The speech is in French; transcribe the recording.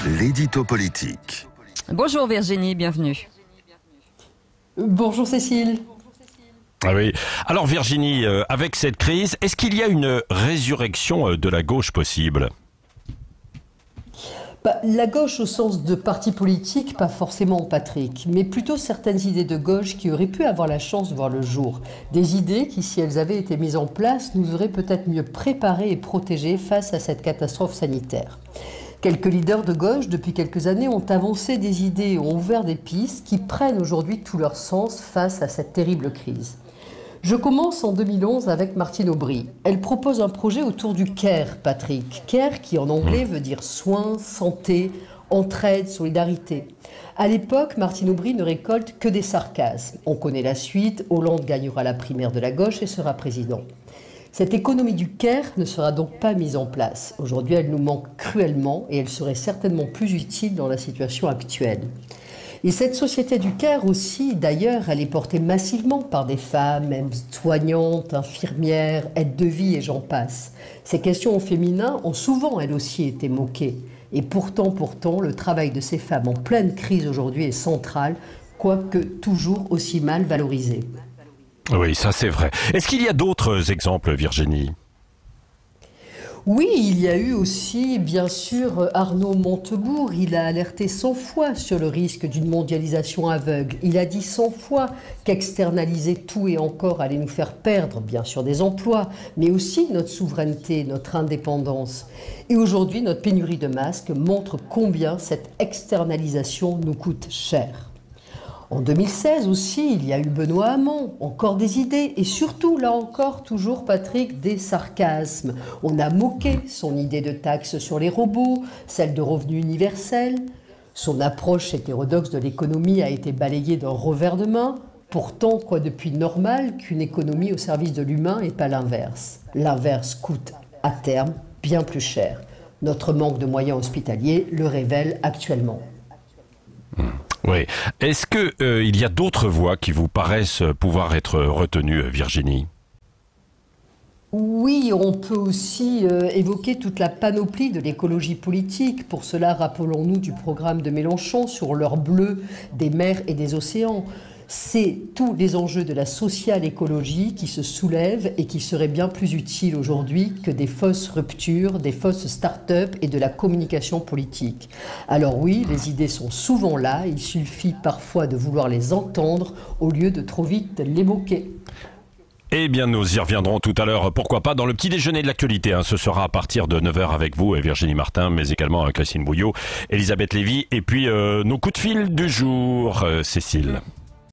L'édito politique. Bonjour Virginie, bienvenue. Bonjour Cécile. Ah oui. Alors Virginie, avec cette crise, est-ce qu'il y a une résurrection de la gauche possible ? La gauche au sens de parti politique, pas forcément Patrick, mais plutôt certaines idées de gauche qui auraient pu avoir la chance de voir le jour. Des idées qui, si elles avaient été mises en place, nous auraient peut-être mieux préparés et protégés face à cette catastrophe sanitaire. Quelques leaders de gauche, depuis quelques années, ont avancé des idées, ont ouvert des pistes qui prennent aujourd'hui tout leur sens face à cette terrible crise. Je commence en 2011 avec Martine Aubry. Elle propose un projet autour du CARE, Patrick. CARE qui en anglais veut dire soins, santé, entraide, solidarité. À l'époque, Martine Aubry ne récolte que des sarcasmes. On connaît la suite, Hollande gagnera la primaire de la gauche et sera président. Cette économie du CARE ne sera donc pas mise en place. Aujourd'hui, elle nous manque cruellement et elle serait certainement plus utile dans la situation actuelle. Et cette société du CARE aussi, d'ailleurs, elle est portée massivement par des femmes, même soignantes, infirmières, aides de vie et j'en passe. Ces questions au féminin ont souvent, elles aussi, été moquées. Et pourtant, le travail de ces femmes en pleine crise aujourd'hui est central, quoique toujours aussi mal valorisé. Oui, ça c'est vrai. Est-ce qu'il y a d'autres exemples, Virginie ? Oui, il y a eu aussi, bien sûr, Arnaud Montebourg. Il a alerté 100 fois sur le risque d'une mondialisation aveugle. Il a dit 100 fois qu'externaliser tout et encore allait nous faire perdre, bien sûr, des emplois, mais aussi notre souveraineté, notre indépendance. Et aujourd'hui, notre pénurie de masques montre combien cette externalisation nous coûte cher. En 2016 aussi, il y a eu Benoît Hamon, encore des idées et surtout, là encore, toujours Patrick, des sarcasmes. On a moqué son idée de taxe sur les robots, celle de revenu universel. Son approche hétérodoxe de l'économie a été balayée d'un revers de main. Pourtant, quoi de plus normal qu'une économie au service de l'humain et pas l'inverse ? L'inverse coûte à terme bien plus cher. Notre manque de moyens hospitaliers le révèle actuellement. Oui. Est-ce qu'il y a d'autres voies qui vous paraissent pouvoir être retenues, Virginie ? Oui, on peut aussi évoquer toute la panoplie de l'écologie politique. Pour cela, rappelons-nous du programme de Mélenchon sur l'heure bleue des mers et des océans. C'est tous les enjeux de la sociale écologie qui se soulèvent et qui seraient bien plus utiles aujourd'hui que des fausses ruptures, des fausses start-up et de la communication politique. Alors oui, les idées sont souvent là, il suffit parfois de vouloir les entendre au lieu de trop vite les moquer. Eh bien, nous y reviendrons tout à l'heure, pourquoi pas, dans le petit déjeuner de l'actualité. Ce sera à partir de 9h avec vous, Virginie Martin, mais également Christine Bouillot, Elisabeth Lévy, et puis nos coups de fil du jour, Cécile.